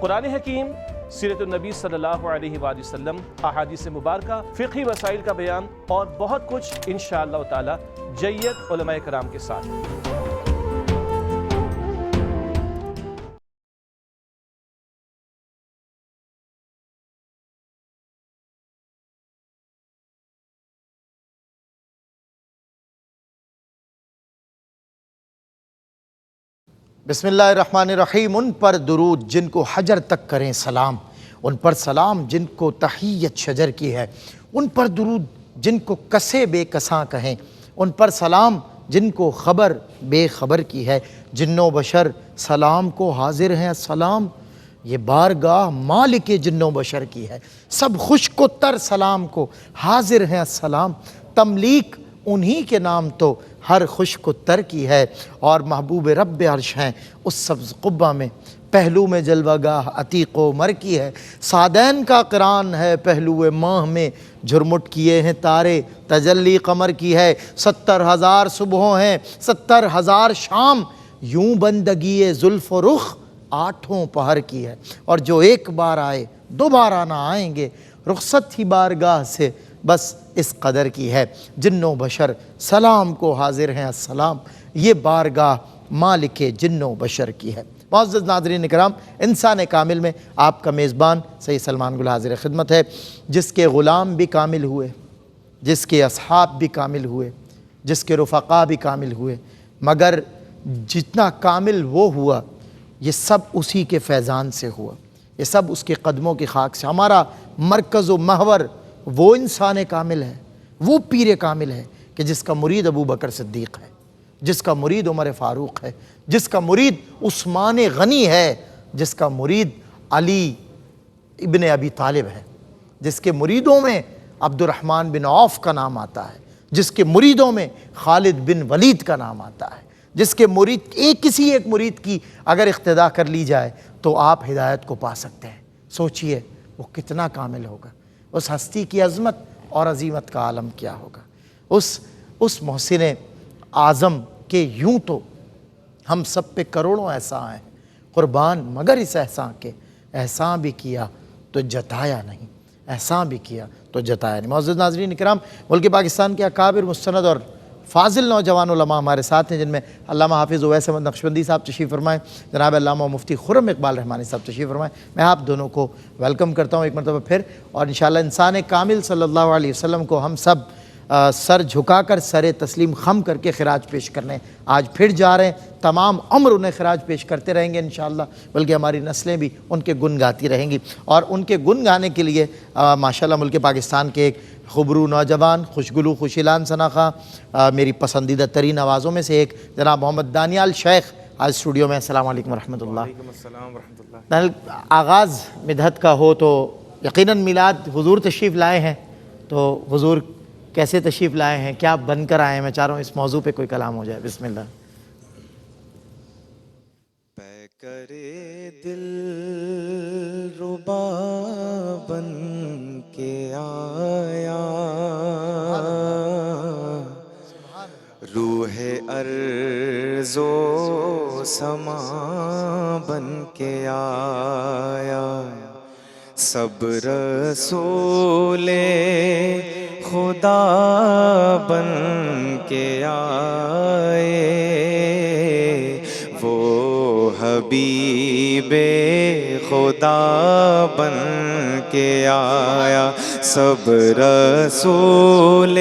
قرآن حکیم، سیرت النبی صلی اللہ علیہ وآلہ وسلم، احادیث مبارکہ، فقہی مسائل کا بیان اور بہت کچھ انشاءاللہ تعالی جید علماء کرام کے ساتھ۔ بسم اللہ الرحمن الرحیم۔ ان پر درود جن کو حجر تک کریں سلام، ان پر سلام جن کو تحیت شجر کی ہے، ان پر درود جن کو کسے بے کساں کہیں، ان پر سلام جن کو خبر بے خبر کی ہے۔ جن و بشر سلام کو حاضر ہیں السلام، یہ بارگاہ مالک جن و بشر کی ہے۔ سب خشک و تر سلام کو حاضر ہیں السلام، تملیک انہی کے نام تو ہر خشک و تر کی ہے۔ اور محبوب رب عرش ہیں اس سبز قبہ میں، پہلو میں جلوہ گاہ عتیق و عمر کی ہے۔ سعدین کا قران ہے پہلو ماہ میں، جھرمٹ کیے ہیں تارے تجلی قمر کی ہے۔ 70,000 صبحوں ہیں 70,000 شام، یوں بندگی زلف و رخ 8 پہر کی ہے۔ اور جو ایک بار آئے دوبارہ نہ آئیں گے، رخصت ہی بارگاہ سے بس اس قدر کی ہے۔ جن و بشر سلام کو حاضر ہیں السلام، یہ بارگاہ مالک جن و بشر کی ہے۔ معزز ناظرین کرام، انسان کامل میں آپ کا میزبان سید سلمان گل حاضر خدمت ہے، جس کے غلام بھی کامل ہوئے، جس کے اصحاب بھی کامل ہوئے، جس کے رفقا بھی کامل ہوئے، مگر جتنا کامل وہ ہوا یہ سب اسی کے فیضان سے ہوا، یہ سب اس کے قدموں کی خاک سے۔ ہمارا مرکز و محور وہ انسان کامل ہے، وہ پیر کامل ہے کہ جس کا مرید ابو بکر صدیق ہے، جس کا مرید عمر فاروق ہے، جس کا مرید عثمان غنی ہے، جس کا مرید علی ابن ابی طالب ہے، جس کے مریدوں میں عبد الرحمن بن عوف کا نام آتا ہے، جس کے مریدوں میں خالد بن ولید کا نام آتا ہے، جس کے مرید کسی ایک مرید کی اگر اقتداء کر لی جائے تو آپ ہدایت کو پا سکتے ہیں۔ سوچئے وہ کتنا کامل ہوگا، اس ہستی کی عظمت اور عظیمت کا عالم کیا ہوگا، اس محسن اعظم کے یوں تو ہم سب پہ کروڑوں احسان ہیں قربان، مگر اس احسان کے احسان بھی کیا تو جتایا نہیں، احسان بھی کیا تو جتایا نہیں۔ معزز ناظرین اکرام، ملک پاکستان کے اکابر مستند اور فاضل نوجوان علماء ہمارے ساتھ ہیں، جن میں علامہ حافظ اویس احمد نقشبندی صاحب تشریف فرمائیں، جناب علامہ مفتی خرم اقبال رحمانی صاحب تشریف فرمائیں۔ میں آپ دونوں کو ویلکم کرتا ہوں ایک مرتبہ پھر، اور انشاءاللہ انسان کامل صلی اللہ علیہ وسلم کو ہم سب سر جھکا کر سر تسلیم خم کر کے خراج پیش کرنے آج پھر جا رہے ہیں۔ تمام عمر انہیں خراج پیش کرتے رہیں گے انشاءاللہ، بلکہ ہماری نسلیں بھی ان کے گن گاتی رہیں گی۔ اور ان کے گن گانے کے لیے ماشاءاللہ ملک پاکستان کے ایک خبرو نوجوان، خوشگلو خوشیلان ثناخواں، میری پسندیدہ ترین آوازوں میں سے ایک جناب محمد دانیال شیخ آج اسٹوڈیو میں۔ السلام علیکم ورحمۃ اللہ۔ وعلیکم السلام ورحمۃ اللہ۔ آغاز مدحت کا ہو تو یقیناً میلاد حضور تشریف لائے ہیں، تو حضور کیسے تشریف لائے ہیں، کیا بن کر آئے ہیں؟ میں چاہ رہا ہوں اس موضوع پہ کوئی کلام ہو جائے۔ بسم اللہ۔ پے کرے دل ربا بن کے آیا، روح ارض و سما بن کے آیا، سب رسول خدا بن کے آئے، وہ حبیب خدا بن کے آیا، سب رسول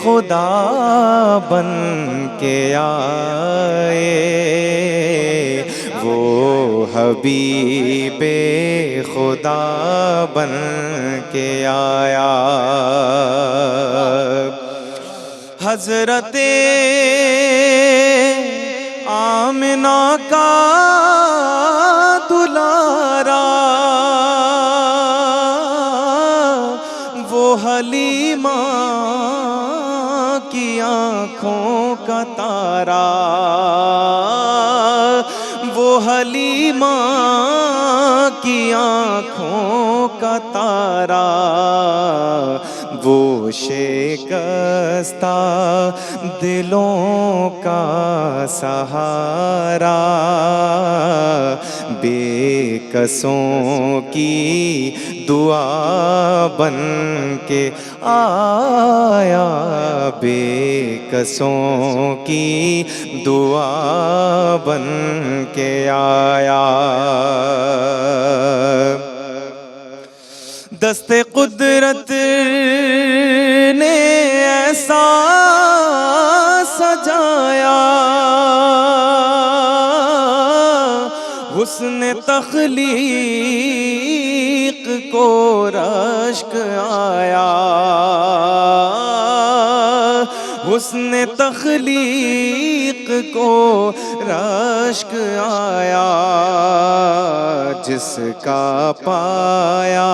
خدا بن کے آئے، وہ حبیب خدا بن کے آیا۔ حضرت آمنہ کا دلارا، وہ حلیمہ کی آنکھوں کا تارا، وہ حلیمہ کی آنکھوں کا تارا، وہ شکستہ دلوں کا سہارا، بے کسوں کی دعا بن کے آیا، بے کسوں کی دعا بن کے آیا۔ دست قدرت نے ایسا سجایا، حسن تخلیق کو رشک آیا، حسن تخلیق کو رشک آیا، جس کا پایا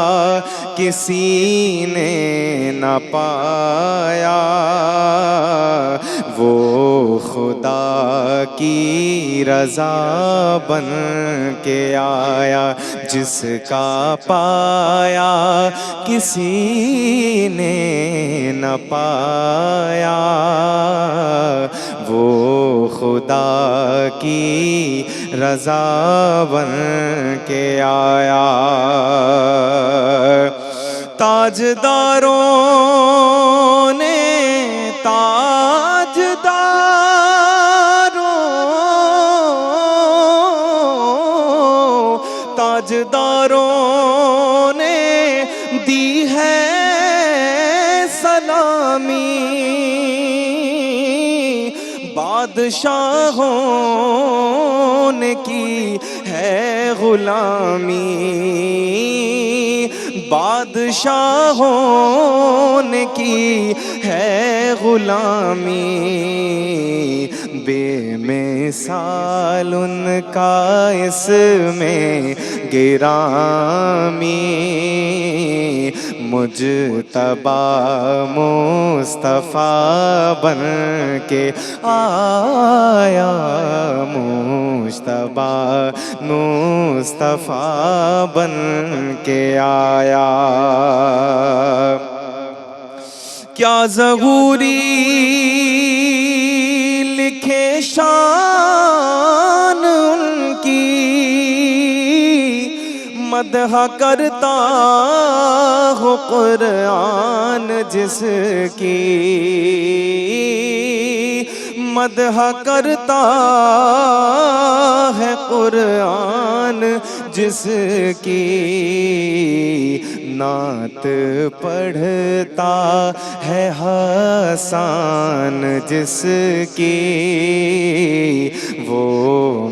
کسی نے نہ پایا، وہ خدا کی رضا بن کے آیا، جس کا پایا کسی نے نہ پایا، وہ خدا کی رضا بن کے آیا۔ تاجداروں نے تاجداروں نے دی ہے سلامی، بادشاہوں نے کی ہے غلامی، بادشاہوں نے کی ہے غلامی، بے مثال ان کا اس میں گرامی، مجتبی مصطفیٰ بن کے آیا، مجتبی مصطفیٰ بن کے آیا۔ کیا ظہوری لکھے شان ان کی، مدح کرتا ہو قرآن جس کی، مدح کرتا ہے قرآن جس کی، نعت پڑھتا ہے حسان جس کی، وہ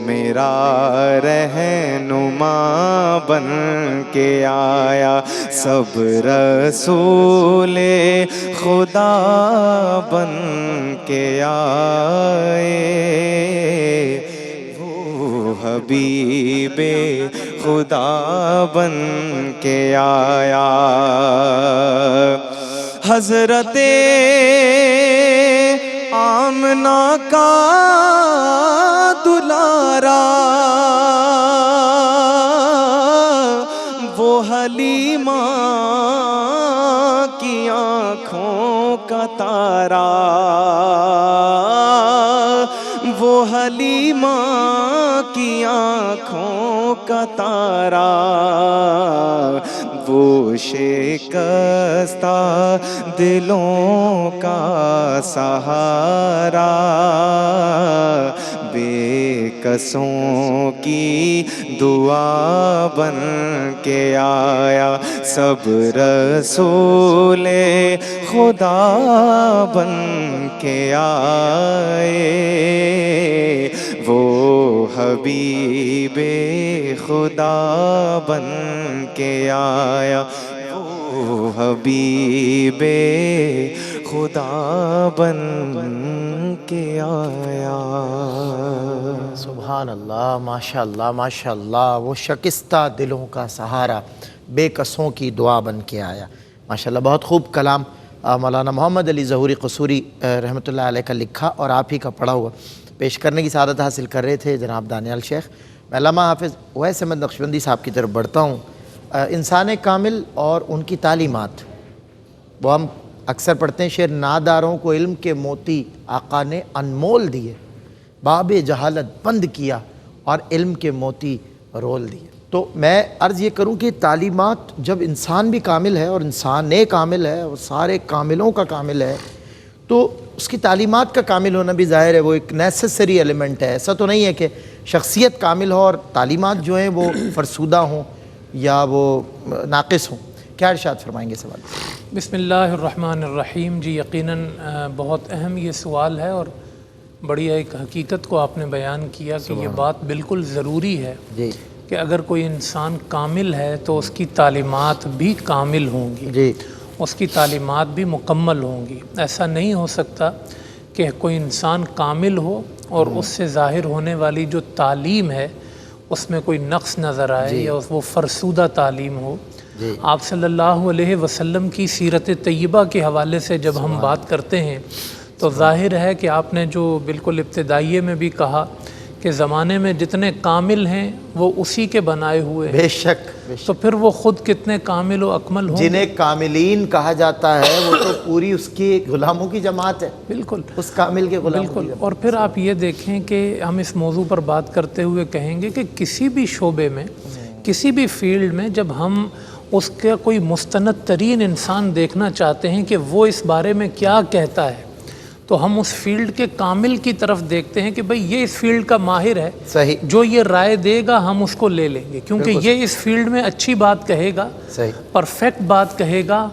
میرا رہنما بن کے آیا، سب رسول خدا بن کے آئے، وہ حبیب خدا بن کے آیا۔ حضرت آمنہ کا دلارا، وہ حلیمہ کی آنکھوں کا تارا، وہ حلیمہ کی آنکھوں کا تارا، وہ شکستہ دلوں کا سہارا، بے کسوں کی دعا بن کے آیا، سب رسول خدا بن کے آئے، وہ حبیب خدا بن کے آیا، وہ حبیب خدا بن کے آیا۔ سبحان اللہ، ماشاء اللہ ماشاء اللہ، وہ شکستہ دلوں کا سہارا، بے کسوں کی دعا بن کے آیا۔ ماشاء اللہ، بہت خوب کلام مولانا محمد علی ظہوری قصوری رحمۃ اللہ علیہ کا لکھا اور آپ ہی کا پڑھا ہوا پیش کرنے کی سعادت حاصل کر رہے تھے جناب دانیال شیخ۔ میں علامہ حافظ اویس احمد نقشبندی صاحب کی طرف بڑھتا ہوں۔ انسان کامل اور ان کی تعلیمات، وہ ہم اکثر پڑھتے ہیں شعر، ناداروں کو علم کے موتی آقا نے انمول دیے، باب جہالت بند کیا اور علم کے موتی رول دیے۔ تو میں عرض یہ کروں کہ تعلیمات جب انسان بھی کامل ہے اور انسان کامل ہے اور سارے کاملوں کا کامل ہے، تو اس کی تعلیمات کا کامل ہونا بھی ظاہر ہے وہ ایک نیسیسری ایلیمنٹ ہے۔ ایسا تو نہیں ہے کہ شخصیت کامل ہو اور تعلیمات جو ہیں وہ فرسودہ ہوں یا وہ ناقص ہوں۔ کیا ارشاد فرمائیں گے سوال؟ بسم اللہ الرحمن الرحیم۔ جی یقیناً بہت اہم یہ سوال ہے اور بڑی ایک حقیقت کو آپ نے بیان کیا کہ یہ بات بالکل ضروری ہے جی کہ اگر کوئی انسان کامل ہے تو اس کی تعلیمات بھی کامل ہوں گی، جی اس کی تعلیمات بھی مکمل ہوں گی۔ ایسا نہیں ہو سکتا کہ کوئی انسان کامل ہو اور اس سے ظاہر ہونے والی جو تعلیم ہے اس میں کوئی نقص نظر آئے یا وہ فرسودہ تعلیم ہو۔ آپ صلی اللہ علیہ وسلم کی سیرت طیبہ کے حوالے سے جب ہم بات کرتے ہیں تو ظاہر ہے کہ آپ نے جو بالکل ابتدائیے میں بھی کہا کہ زمانے میں جتنے کامل ہیں وہ اسی کے بنائے ہوئے ہیں، بے شک تو پھر وہ خود کتنے کامل و اکمل ہوں۔ جنہیں کاملین کہا جاتا ہے وہ تو پوری اس کی غلاموں کی جماعت ہے، بالکل اس کامل کے غلاموں کی بالکل۔ جماعت۔ اور پھر آپ یہ دیکھیں کہ ہم اس موضوع پر بات کرتے ہوئے کہیں گے کہ کسی بھی شعبے میں، کسی بھی فیلڈ میں جب ہم اس کا کوئی مستند ترین انسان دیکھنا چاہتے ہیں کہ وہ اس بارے میں کیا کہتا ہے تو ہم اس فیلڈ کے کامل کی طرف دیکھتے ہیں کہ بھئی یہ اس فیلڈ کا ماہر ہے، صحیح، جو یہ رائے دے گا ہم اس کو لے لیں گے کیونکہ یہ اس فیلڈ میں اچھی بات کہے گا، صحیح، پرفیکٹ بات کہے گا،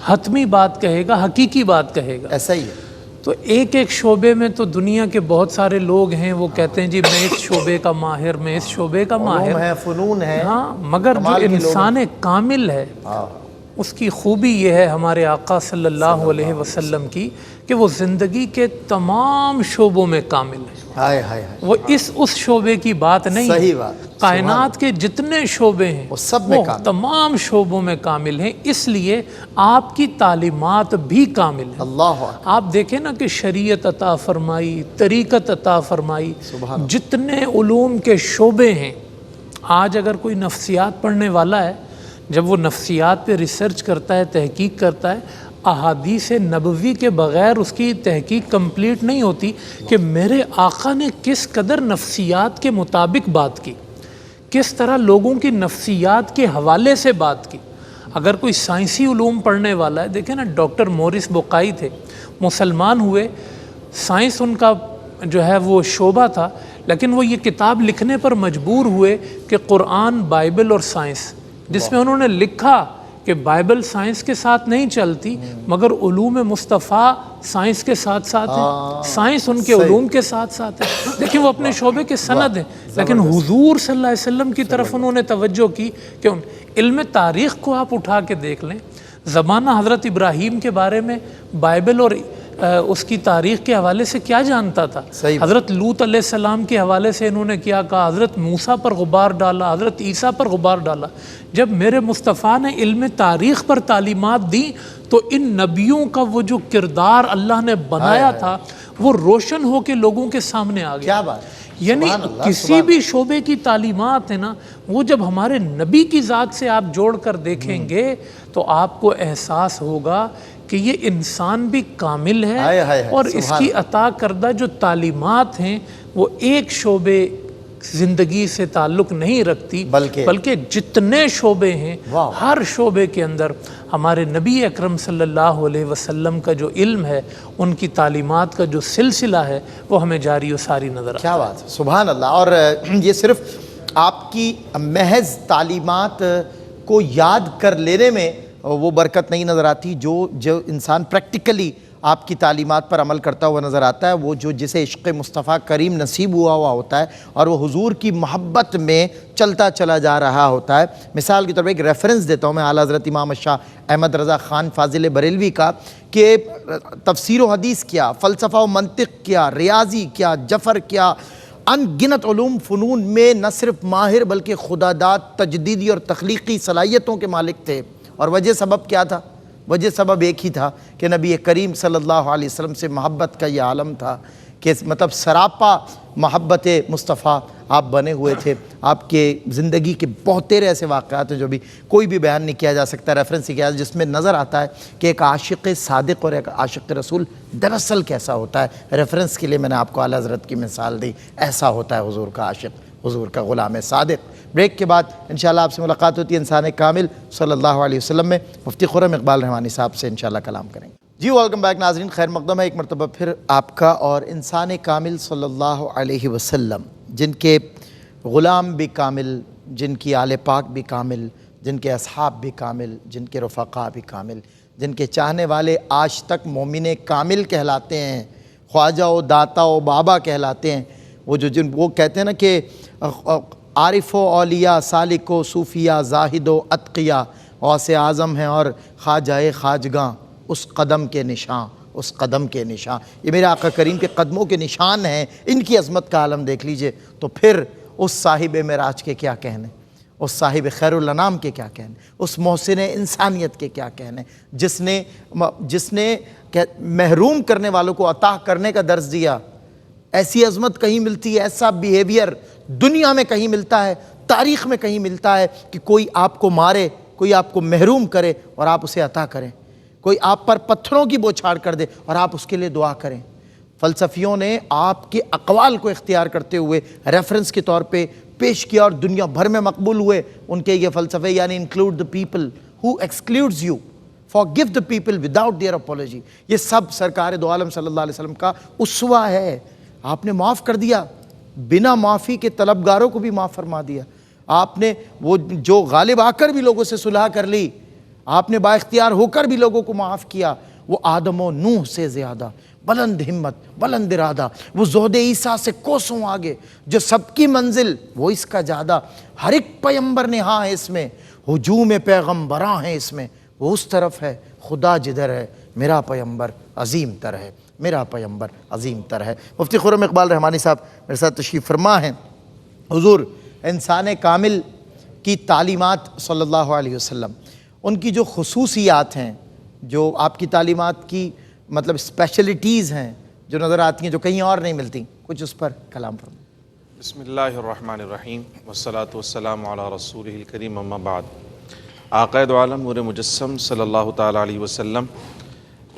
حتمی بات کہے گا، حقیقی بات کہے گا۔ ایسا ہی ہے۔ تو ایک ایک شعبے میں تو دنیا کے بہت سارے لوگ ہیں وہ کہتے ہیں جی میں اس شعبے کا ماہر، میں اس شعبے کا ماہر، علوم ہے، فنون ہے، ہاں، مگر جو انسان کامل ہے اس کی خوبی یہ ہے ہمارے آقا صلی اللہ علیہ وسلم کی کہ وہ زندگی کے تمام شعبوں میں کامل ہے۔ ہائے ہائے ہائے، وہ اس شعبے کی بات نہیں ہے، صحیح بات، کائنات کے جتنے شعبے ہیں وہ سب میں کامل، تمام شعبوں میں کامل ہیں، اس لیے آپ کی تعلیمات بھی کامل ہیں۔ اللہ اکبر۔ آپ دیکھیں نا کہ شریعت عطا فرمائی، طریقت عطا فرمائی، جتنے علوم کے شعبے ہیں، آج اگر کوئی نفسیات پڑھنے والا ہے، جب وہ نفسیات پہ ریسرچ کرتا ہے، تحقیق کرتا ہے، احادیث نبوی کے بغیر اس کی تحقیق کمپلیٹ نہیں ہوتی کہ میرے آقا نے کس قدر نفسیات کے مطابق بات کی، کس طرح لوگوں کی نفسیات کے حوالے سے بات کی۔ اگر کوئی سائنسی علوم پڑھنے والا ہے، دیکھیں نا ڈاکٹر مورس بقائی تھے، مسلمان ہوئے، سائنس ان کا جو ہے وہ شعبہ تھا، لیکن وہ یہ کتاب لکھنے پر مجبور ہوئے کہ قرآن، بائبل اور سائنس، جس میں انہوں نے لکھا کہ بائبل سائنس کے ساتھ نہیں چلتی مگر علوم مصطفیٰ سائنس کے ساتھ ساتھ ہیں، سائنس ان کے علوم کے ساتھ ساتھ ہے۔ دیکھیں وہ اپنے شعبے کے سند ہیں، لیکن حضور صلی اللہ علیہ وسلم کی طرف انہوں نے توجہ کی کہ علم تاریخ کو آپ اٹھا کے دیکھ لیں، زمانہ حضرت ابراہیم کے بارے میں بائبل اور اس کی تاریخ کے حوالے سے کیا جانتا تھا، حضرت لوط علیہ السلام کے حوالے سے انہوں نے کیا کہا، حضرت موسیٰ پر غبار ڈالا، حضرت عیسیٰ پر غبار ڈالا۔ جب میرے مصطفیٰ نے علم تاریخ پر تعلیمات دی تو ان نبیوں کا وہ جو کردار اللہ نے بنایا تھا وہ روشن ہو کے لوگوں کے سامنے آ گیا۔ کیا بات، یعنی کسی بھی شعبے کی تعلیمات ہے نا، وہ جب ہمارے نبی کی ذات سے آپ جوڑ کر دیکھیں گے تو آپ کو احساس ہوگا کہ یہ انسان بھی کامل ہے اور اس کی عطا کردہ جو تعلیمات ہیں وہ ایک شعبے زندگی سے تعلق نہیں رکھتی بلکہ جتنے شعبے ہیں ہر شعبے کے اندر ہمارے نبی اکرم صلی اللہ علیہ وسلم کا جو علم ہے، ان کی تعلیمات کا جو سلسلہ ہے وہ ہمیں جاری و ساری نظر آتا ہے۔ کیا بات ہے، سبحان اللہ۔ اور یہ صرف آپ کی محض تعلیمات کو یاد کر لینے میں وہ برکت نہیں نظر آتی، جو انسان پریکٹیکلی آپ کی تعلیمات پر عمل کرتا ہوا نظر آتا ہے، وہ جسے عشق مصطفیٰ کریم نصیب ہوا ہوتا ہے اور وہ حضور کی محبت میں چلتا چلا جا رہا ہوتا ہے۔ مثال کے طور پر ایک ریفرنس دیتا ہوں میں اعلیٰ حضرت امام شاہ احمد رضا خان فاضل بریلوی کا، کہ تفسیر و حدیث کیا، فلسفہ و منطق کیا، ریاضی کیا، جفر کیا، ان گنت علوم فنون میں نہ صرف ماہر بلکہ خداداد، تجدیدی اور تخلیقی صلاحیتوں کے مالک تھے۔ اور وجہ سبب کیا تھا؟ وجہ سبب ایک ہی تھا کہ نبی کریم صلی اللہ علیہ وسلم سے محبت کا یہ عالم تھا کہ مطلب سراپا محبت مصطفیٰ آپ بنے ہوئے تھے. آپ کے زندگی کے بہت تیرے ایسے واقعات ہیں جو بھی کوئی بھی بیان نہیں کیا جا سکتا, ریفرنس نہیں کیا جا, جس میں نظر آتا ہے کہ ایک عاشق صادق اور ایک عاشق رسول دراصل کیسا ہوتا ہے. ریفرنس کے لیے میں نے آپ کو اعلیٰ حضرت کی مثال دی. ایسا ہوتا ہے حضور کا عاشق, حضور کا غلام صادق. بریک کے بعد انشاءاللہ آپ سے ملاقات ہوتی ہے انسان کامل صلی اللہ علیہ وسلم میں. مفتی خرم اقبال رحمانی صاحب سے انشاءاللہ کلام کریں گے. جی ویلکم بیک ناظرین, خیر مقدم ہے ایک مرتبہ پھر آپ کا اور انسان کامل صلی اللہ علیہ وسلم, جن کے غلام بھی کامل, جن کی آل پاک بھی کامل, جن کے اصحاب بھی کامل, جن کے رفقا بھی کامل, جن کے چاہنے والے آج تک مومن کامل کہلاتے ہیں, خواجہ و داتا و بابا کہلاتے ہیں. وہ کہتے ہیں نا کہ عارف و اولیاء, سالک و صوفیہ, زاہد و اتقیاء, غوث اعظم ہیں اور خواجہ خواجگاں, اس قدم کے نشان, اس قدم کے نشان. یہ میرے آقا کریم کے قدموں کے نشان ہیں. ان کی عظمت کا عالم دیکھ لیجئے تو پھر اس صاحب معراج کے کیا کہنے, اس صاحب خیر الانام کے کیا کہنے, اس محسن انسانیت کے کیا کہنے, جس نے محروم کرنے والوں کو عطا کرنے کا درس دیا. ایسی عظمت کہیں ملتی ہے, ایسا بیہیویئر دنیا میں کہیں ملتا ہے, تاریخ میں کہیں ملتا ہے کہ کوئی آپ کو مارے, کوئی آپ کو محروم کرے اور آپ اسے عطا کریں, کوئی آپ پر پتھروں کی بوچھاڑ کر دے اور آپ اس کے لیے دعا کریں. فلسفیوں نے آپ کے اقوال کو اختیار کرتے ہوئے ریفرنس کے طور پہ پیش کیا اور دنیا بھر میں مقبول ہوئے ان کے یہ فلسفے, یعنی include the people who excludes you, forgive the people without their apology. یہ سب سرکار دو عالم صلی اللہ علیہ وسلم کا اسوہ ہے. آپ نے معاف کر دیا, بنا معافی کے طلبگاروں کو بھی معاف فرما دیا. آپ نے وہ جو غالب آ کر بھی لوگوں سے صلح کر لی, آپ نے با اختیار ہو کر بھی لوگوں کو معاف کیا. وہ آدم و نوح سے زیادہ بلند ہمت, بلند ارادہ, وہ زہد عیسیٰ سے کوسوں آگے, جو سب کی منزل وہ اس کا جادہ. ہر ایک پیمبر نے ہاں ہے اس میں, ہجوم پیغمبراں ہیں اس میں, وہ اس طرف ہے خدا جدھر ہے, میرا پیمبر عظیم تر ہے, میرا پیمبر عظیم تر ہے. مفتی خرم اقبال رحمانی صاحب میرے ساتھ تشریف فرما ہیں. حضور انسان کامل کی تعلیمات صلی اللہ علیہ وسلم, ان کی جو خصوصیات ہیں, جو آپ کی تعلیمات کی مطلب اسپیشلٹیز ہیں جو نظر آتی ہیں, جو کہیں اور نہیں ملتی, کچھ اس پر کلام فرمائیں. بسم اللہ الرحمن الرحیم والصلاة والسلام علی رسولہ الکریم, اما بعد. آقائد عالم نور مجسم صلی اللہ تعالیٰ علیہ وسلم,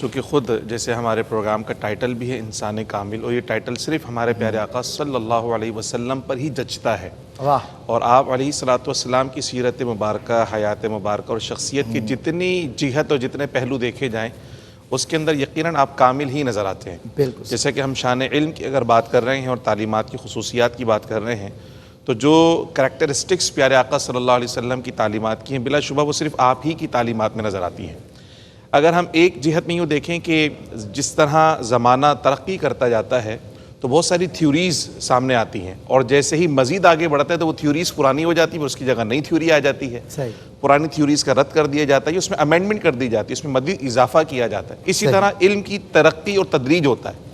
چونکہ خود جیسے ہمارے پروگرام کا ٹائٹل بھی ہے انسان کامل, اور یہ ٹائٹل صرف ہمارے پیارے آقا صلی اللہ علیہ وسلم پر ہی جچتا ہے. واہ. اور آپ علیہ الصلوۃ والسلام کی سیرت مبارکہ, حیات مبارکہ اور شخصیت کی جتنی جہت اور جتنے پہلو دیکھے جائیں, اس کے اندر یقیناً آپ کامل ہی نظر آتے ہیں. بالکل. جیسے کہ ہم شان علم کی اگر بات کر رہے ہیں اور تعلیمات کی خصوصیات کی بات کر رہے ہیں, تو جو کریکٹرسٹکس پیارے آقا صلی اللہ علیہ وسلم کی تعلیمات کی ہیں, بلا شبہ وہ صرف آپ ہی کی تعلیمات میں نظر آتی ہیں. اگر ہم ایک جہت میں یوں دیکھیں کہ جس طرح زمانہ ترقی کرتا جاتا ہے تو بہت ساری تھیوریز سامنے آتی ہیں, اور جیسے ہی مزید آگے بڑھتا ہے تو وہ تھیوریز پرانی ہو جاتی ہے, اس کی جگہ نئی تھیوری آ جاتی ہے. صحیح. پرانی تھیوریز کا رد کر دیا جاتا ہے, اس میں امینڈمنٹ کر دی جاتی ہے, اس میں مزید اضافہ کیا جاتا ہے. اسی طرح علم کی ترقی اور تدریج ہوتا ہے.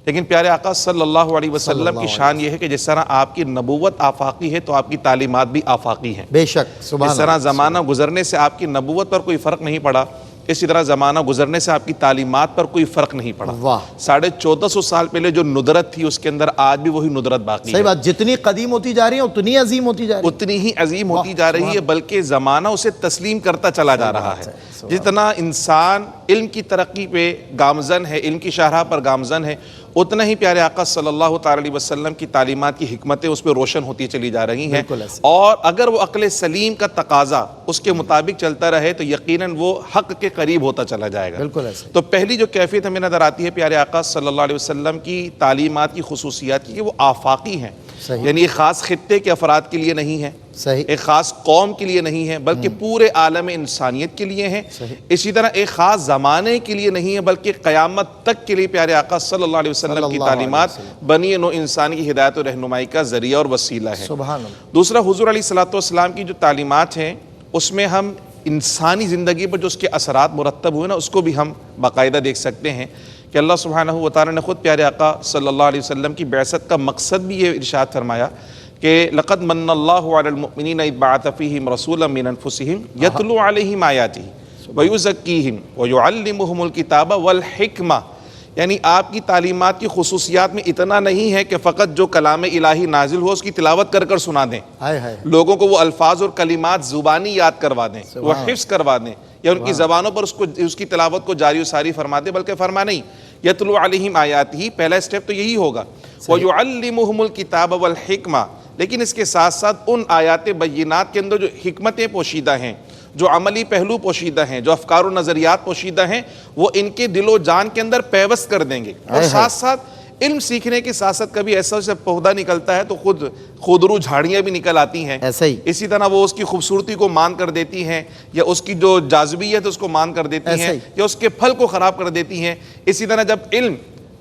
لیکن پیارے آقا صلی اللہ علیہ وسلم کی شان یہ ہے کہ جس طرح آپ کی نبوت آفاقی ہے تو آپ کی تعلیمات بھی آفاقی ہیں. بے شک. سبحان جس طرح زمانہ گزرنے سے آپ کی نبوت پر کوئی فرق نہیں پڑا, اسی طرح زمانہ گزرنے سے آپ کی تعلیمات پر کوئی فرق نہیں پڑا. واہ. 1450 سال پہلے جو ندرت تھی اس کے اندر آج بھی وہی ندرت باقی ہے. صحیح بات. جتنی قدیم ہوتی جا رہی ہے اتنی عظیم ہوتی جا رہی ہے, اتنی ہی عظیم ہوتی جا رہی ہے, بلکہ زمانہ اسے تسلیم کرتا چلا جا رہا ہے. جتنا انسان علم کی ترقی پہ گامزن ہے, علم کی شاہراہ پر گامزن ہے, اتنا ہی پیارے آقا صلی اللہ تعالی علیہ وسلم کی تعلیمات کی حکمتیں اس پہ روشن ہوتی چلی جا رہی ہیں. اور اگر وہ عقل سلیم کا تقاضا اس کے مطابق چلتا رہے تو یقیناً وہ حق کے قریب ہوتا چلا جائے گا. بالکل ایسے. تو پہلی جو کیفیت ہمیں نظر آتی ہے پیارے آقا صلی اللہ علیہ وسلم کی تعلیمات کی خصوصیات کی, کہ وہ آفاقی ہیں. یعنی ایک خاص خطے کے افراد کے لیے نہیں ہے, صحیح, ایک خاص قوم کے لیے نہیں ہے, بلکہ پورے عالم انسانیت کے لیے ہیں. اسی طرح ایک خاص زمانے کے لیے نہیں ہے, بلکہ قیامت تک کے لیے پیارے آقا صلی اللہ علیہ وسلم کی تعلیمات بنی نوع انسان کی ہدایت و رہنمائی کا ذریعہ اور وسیلہ ہے. سبحان اللہ. دوسرا, حضور علیہ الصلوۃ والسلام کی جو تعلیمات ہیں اس میں ہم انسانی زندگی پر جو اس کے اثرات مرتب ہوئے نا, اس کو بھی ہم باقاعدہ دیکھ سکتے ہیں کہ اللہ سبحانہ و تعالیٰ نے خود پیارے آقا صلی اللہ علیہ وسلم کی بعثت کا مقصد بھی یہ ارشاد فرمایا کہ لقد من اللہ علی المؤمنین اذ بعث فیہم رسولا من انفسہم یتلو علیہم آیاتہ ویزکیہم ویعلمہم الکتاب والحکمہ. یعنی آپ کی تعلیمات کی خصوصیات میں اتنا نہیں ہے کہ فقط جو کلام الہی نازل ہو اس کی تلاوت کر کر سنا دیں، ہائے ہائے، لوگوں کو وہ الفاظ اور کلمات زبانی یاد کروا دیں، وہ حفظ کروا دیں، یا ان کی زبانوں پر اس کی تلاوت کو جاری و ساری فرما دیں، بلکہ فرما نہیں یتلو علیہم آیاتہ، پہلا سٹیپ تو یہی ہوگا، وَيُعَلِّمُهُمُ الْكِتَابَ وَالْحِکْمَةَ، لیکن اس کے ساتھ ساتھ ان آیات بینات کے اندر جو حکمتیں پوشیدہ ہیں، جو عملی پہلو پوشیدہ ہیں، جو افکار و نظریات پوشیدہ ہیں، وہ ان کے دل و جان کے اندر پیوست کر دیں گے۔ اور ساتھ ساتھ علم سیکھنے کے ساتھ ساتھ کبھی ایسا جب پودا نکلتا ہے تو خودرو جھاڑیاں بھی نکل آتی ہیں، ایسا ہی اسی طرح وہ اس کی خوبصورتی کو مان کر دیتی ہیں، یا اس کی جو جاذبیت ہے اس کو مان کر دیتی ہیں، یا اس کے پھل کو خراب کر دیتی ہیں۔ اسی طرح جب علم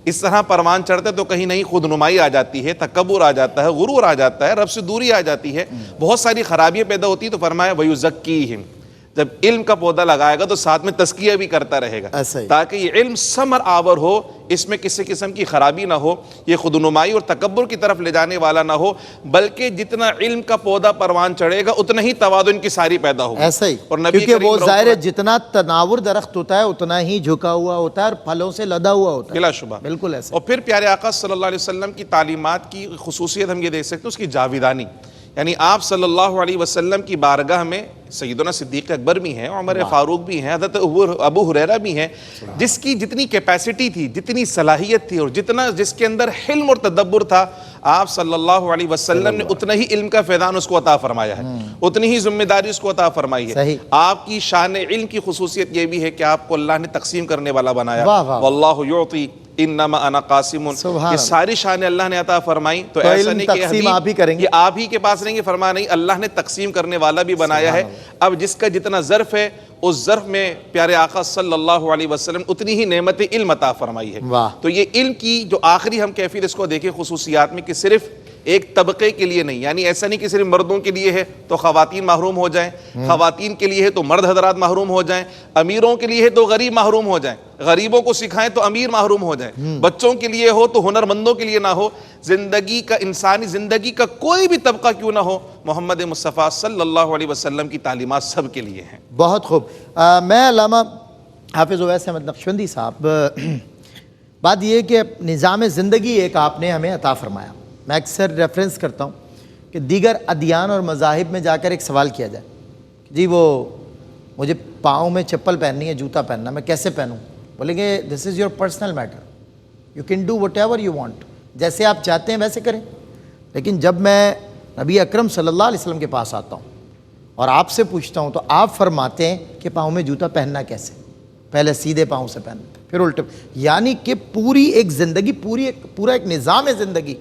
اس طرح پروان چڑھتا ہے تو کہیں نہیں خود نمائی آ جاتی ہے، تکبر آ جاتا ہے، غرور آ جاتا ہے، رب سے دوری آ جاتی ہے، بہت ساری خرابیاں پیدا ہوتی ہیں۔ تو فرمایا وَيُزَكِّيهِمْ، جب علم کا پودا لگائے گا تو ساتھ میں تزکیہ بھی کرتا رہے گا، تاکہ یہ علم ثمر آور ہو، اس میں کسی قسم کی خرابی نہ ہو، یہ خود نمائی اور تکبر کی طرف لے جانے والا نہ ہو، بلکہ جتنا علم کا پودا پروان چڑھے گا اتنا ہی تواضع ان کی ساری پیدا ہوگی۔ ایسا ہی، اور نبی کیونکہ وہ کریم ظاہر ہے جتنا تناور درخت ہوتا ہے اتنا ہی جھکا ہوا ہوتا ہے اور پھلوں سے لدا ہوا ہوتا ہے، بلا شبہ، بالکل ایسا۔ اور پھر پیارے آقا صلی اللہ علیہ وسلم کی تعلیمات کی خصوصیت ہم یہ دیکھ سکتے ہیں، اس کی جاویدانی، یعنی آپ صلی اللہ علیہ وسلم کی بارگاہ میں سیدنا صدیق اکبر بھی ہیں، عمر فاروق بھی ہیں، حضرت ابو ہریرہ بھی ہیں، جس کی جتنی کیپیسٹی تھی، جتنی صلاحیت تھی، اور جس کے اندر حلم اور تدبر تھا، آپ صلی اللہ علیہ وسلم نے اتنا ہی علم کا فیضان اس کو عطا فرمایا ہے، اتنی ہی ذمہ داری اس کو عطا فرمائی ہے۔ آپ کی شان علم کی خصوصیت یہ بھی ہے کہ آپ کو اللہ نے تقسیم کرنے والا بنایا، واللہ یعطی انما انا قاسم، یہ ساری شان اللہ نے عطا فرمائی۔ تو ایسا نہیں کہ حبیب یہ آپ ہی کے پاس رہیں گے، فرمایا نہیں، اللہ نے تقسیم کرنے والا بھی بنایا ہے۔ اب جس کا جتنا ظرف ہے اس ظرف میں پیارے آقا صلی اللہ علیہ وسلم اتنی ہی نعمت علم عطا فرمائی ہے۔ تو یہ علم کی جو آخری ہم کیفیت اس کو دیکھیں خصوصیات میں، کہ صرف ایک طبقے کے لیے نہیں، یعنی ایسا نہیں کہ صرف مردوں کے لیے ہے تو خواتین محروم ہو جائیں، خواتین کے لیے ہے تو مرد حضرات محروم ہو جائیں، امیروں کے لیے ہے تو غریب محروم ہو جائیں، غریبوں کو سکھائیں تو امیر محروم ہو جائیں، بچوں کے لیے ہو تو ہنرمندوں کے لیے نہ ہو، زندگی کا انسانی زندگی کا کوئی بھی طبقہ کیوں نہ ہو، محمد مصطفیٰ صلی اللہ علیہ وسلم کی تعلیمات سب کے لیے ہیں۔ بہت خوب۔ میں علامہ حافظ اویس احمد نقشبندی صاحب، بات یہ کہ نظام زندگی ایک آپ نے ہمیں عطا فرمایا، میں اکثر ریفرنس کرتا ہوں کہ دیگر ادیان اور مذاہب میں جا کر ایک سوال کیا جائے، جی وہ مجھے پاؤں میں چپل پہننی ہے، جوتا پہننا، میں کیسے پہنوں؟ بولیں گے this is your personal matter, you can do whatever you want, جیسے آپ چاہتے ہیں ویسے کریں۔ لیکن جب میں نبی اکرم صلی اللہ علیہ وسلم کے پاس آتا ہوں اور آپ سے پوچھتا ہوں تو آپ فرماتے ہیں کہ پاؤں میں جوتا پہننا کیسے، پہلے سیدھے پاؤں سے پہننا پھر الٹے، یعنی کہ پوری ایک زندگی، پورا ایک نظام زندگی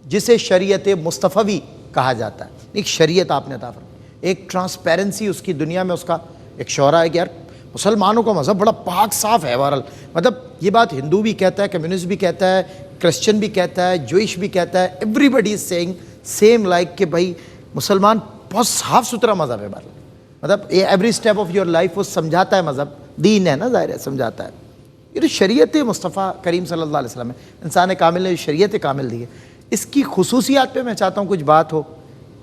جسے شریعت مصطفی کہا جاتا ہے، ایک شریعت آپ نے عطا فرمائی، ایک ٹرانسپیرنسی اس کی دنیا میں، اس کا ایک شعرا ہے کہ یار مسلمانوں کا مذہب بڑا پاک صاف ہے، بہرحال مطلب یہ بات ہندو بھی کہتا ہے، کمیونسٹ بھی کہتا ہے، کرسچن بھی کہتا ہے، جوئش بھی کہتا ہے، ایوری بڈی از سیئنگ سیم لائک کہ بھائی مسلمان بہت صاف ستھرا مذہب ہے، بہرحال مطلب every step of your life وہ سمجھاتا ہے، مذہب دین ہے نا، ظاہر ہے سمجھاتا ہے۔ یہ تو شریعت مصطفیٰ کریم صلی اللہ علیہ وسلم ہے، انسان کامل نے شریعت کامل دی ہے، اس کی خصوصیات پہ میں چاہتا ہوں کچھ بات ہو،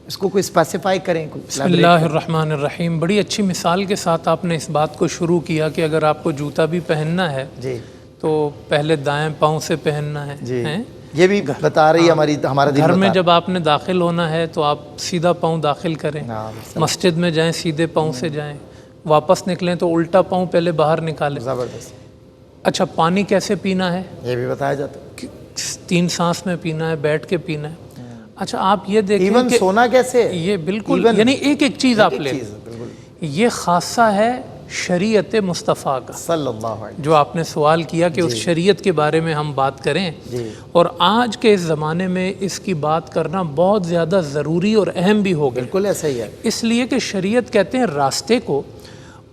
اس کو کوئی اسپیسیفائی کریں۔ بسم اللہ الرحمن الرحیم، بڑی اچھی مثال کے ساتھ آپ نے اس بات کو شروع کیا کہ اگر آپ کو جوتا بھی پہننا ہے جی تو پہلے دائیں پاؤں سے پہننا ہے، جی یہ بھی بتا رہی ہے ہمارا دین۔ گھر میں جب آپ نے داخل ہونا ہے تو آپ سیدھا پاؤں داخل کریں، مسجد میں جائیں سیدھے پاؤں سے جائیں، واپس نکلیں تو الٹا پاؤں پہلے باہر نکالیں۔ زبردست۔ اچھا پانی کیسے پینا ہے؟ یہ بھی بتایا جاتا ہے، 3 سانس میں پینا ہے، بیٹھ کے پینا ہے۔ اچھا آپ یہ دیکھیں ایون کہ سونا کیسے، یہ بالکل یعنی ایک ایک چیز آپ لیں، یہ خاصہ ہے شریعت مصطفیٰ کا صلی اللہ علیہ، جو آپ نے سوال کیا کہ اس شریعت کے بارے میں ہم بات کریں، اور آج کے اس زمانے میں اس کی بات کرنا بہت زیادہ ضروری اور اہم بھی ہو گیا۔ بالکل ایسا ہی ہے، اس لیے کہ شریعت کہتے ہیں راستے کو،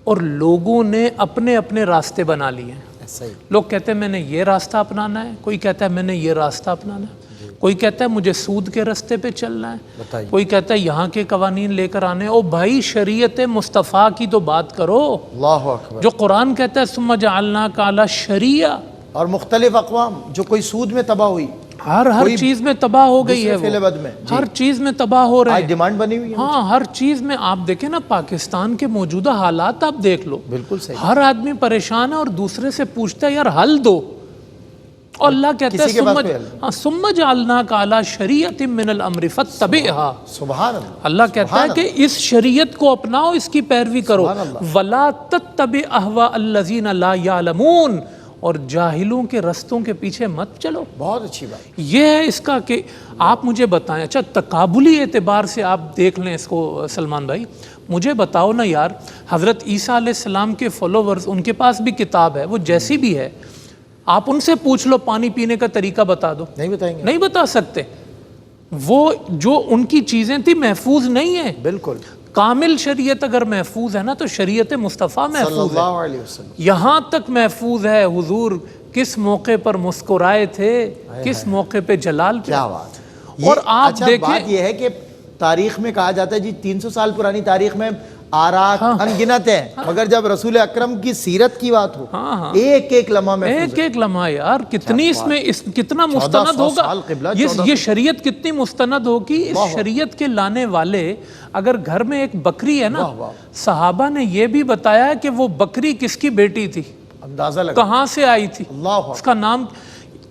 اور لوگوں نے اپنے اپنے راستے بنا لیے ہیں۔ ایسا ہی لوگ کہتے ہیں میں نے یہ راستہ اپنانا ہے، کوئی کہتا ہے میں نے یہ راستہ اپنانا ہے، کوئی کہتا ہے مجھے سود کے راستے پہ چلنا ہے، کوئی کہتا ہے یہاں کے قوانین لے کر آنے۔ او بھائی شریعت مصطفیٰ کی تو بات کرو، اللہ اکبر، جو قرآن کہتا ہے ثم جعلناک علی شریعہ، اور مختلف اقوام جو کوئی سود میں تباہ ہوئی، ہر چیز میں تباہ ہو گئی ہے، وہ ہر چیز میں تباہ ہو رہے ہیں، ڈیمانڈ بنی ہوئی ہے۔ ہاں ہر چیز میں آپ دیکھیں نا، پاکستان کے موجودہ حالات آپ دیکھ لو، بالکل صحیح، ہر آدمی پریشان ہے اور دوسرے سے پوچھتا ہے یار حل دو، اور اللہ کہتا کسی کے پاس کوئی ہے حل نہیں۔ ہاں ثم جعلناک علی شریعۃ من الامر فاتبعھا، سبحان اللہ، اللہ کہتا ہے کہ اس شریعت کو اپناؤ، اس کی پیروی کرو، سبحان اللہ۔ ولا تتبع اہواء الذین لا یعلمون، اور جاہلوں کے رستوں کے پیچھے مت چلو۔ بہت اچھی بات۔ یہ ہے اس کا کہ آپ مجھے بتائیں، اچھا تقابلی اعتبار سے آپ دیکھ لیں اس کو سلمان بھائی، مجھے بتاؤ نا یار، حضرت عیسیٰ علیہ السلام کے فالوورز، ان کے پاس بھی کتاب ہے، وہ جیسی بھی ہے، آپ ان سے پوچھ لو پانی پینے کا طریقہ بتا دو، نہیں بتائیں گے؟ نہیں بتا سکتے۔ وہ جو ان کی چیزیں تھیں محفوظ نہیں ہیں۔ بالکل، کامل شریعت اگر محفوظ ہے نا تو شریعت مصطفیٰ صلی محفوظ ہے، اللہ علیہ وسلم۔ یہاں تک محفوظ ہے حضور کس موقع پر مسکرائے تھے، کس موقع پہ جلال پہ۔ کیا بات ہے۔ اور آپ اچھا دیکھیں، بات یہ ہے کہ تاریخ میں کہا جاتا ہے جی 300 سال پرانی تاریخ میں آرات انگنت ہیں، مگر جب رسول اکرم کی سیرت کی بات ہو ایک ایک لمحہ محفوظ ایک ایک لمحہ یار، کتنی اس میں کتنا مستند 1400 ہوگا، سال قبلہ، یہ شریعت کتنی مستند ہوگی۔ اس شریعت کے لانے والے اگر گھر میں ایک بکری ہے نا، صحابہ نے یہ بھی بتایا کہ وہ بکری کس کی بیٹی تھی، اندازہ لگا۔ کہاں سے آئی تھی، اللہ اس کا نام۔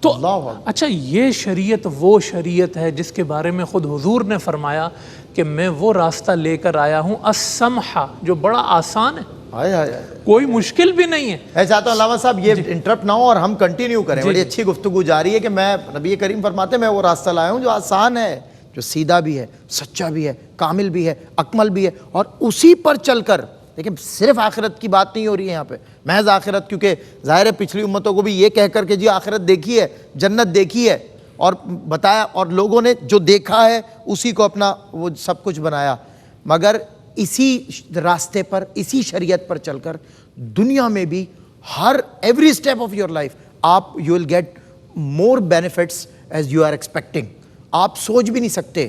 تو اللہ اکبر۔ اچھا یہ شریعت وہ شریعت ہے جس کے بارے میں خود حضور نے فرمایا کہ میں وہ راستہ لے کر آیا ہوں السمحہ، جو بڑا آسان ہے، ہائے ہائے ہائے۔ کوئی مشکل بھی نہیں ہے۔ میں چاہتا ہوں علامہ صاحب یہ انٹرپٹ نہ ہو اور ہم کنٹینیو کریں، بڑی اچھی گفتگو جاری ہے کہ میں نبی کریم فرماتے ہیں میں وہ راستہ لایا ہوں جو آسان ہے، جو سیدھا بھی ہے، سچا بھی ہے، کامل بھی ہے، اکمل بھی ہے، اور اسی پر چل کر لیکن صرف آخرت کی بات نہیں ہو رہی ہے یہاں پہ، محض آخرت، کیونکہ ظاہر ہے پچھلی امتوں کو بھی یہ کہہ کر کہ جی آخرت دیکھی ہے، جنت دیکھی ہے اور بتایا، اور لوگوں نے جو دیکھا ہے اسی کو اپنا وہ سب کچھ بنایا، مگر اسی راستے پر، اسی شریعت پر چل کر دنیا میں بھی ہر every step of your life آپ you will get more benefits as you are expecting, آپ سوچ بھی نہیں سکتے،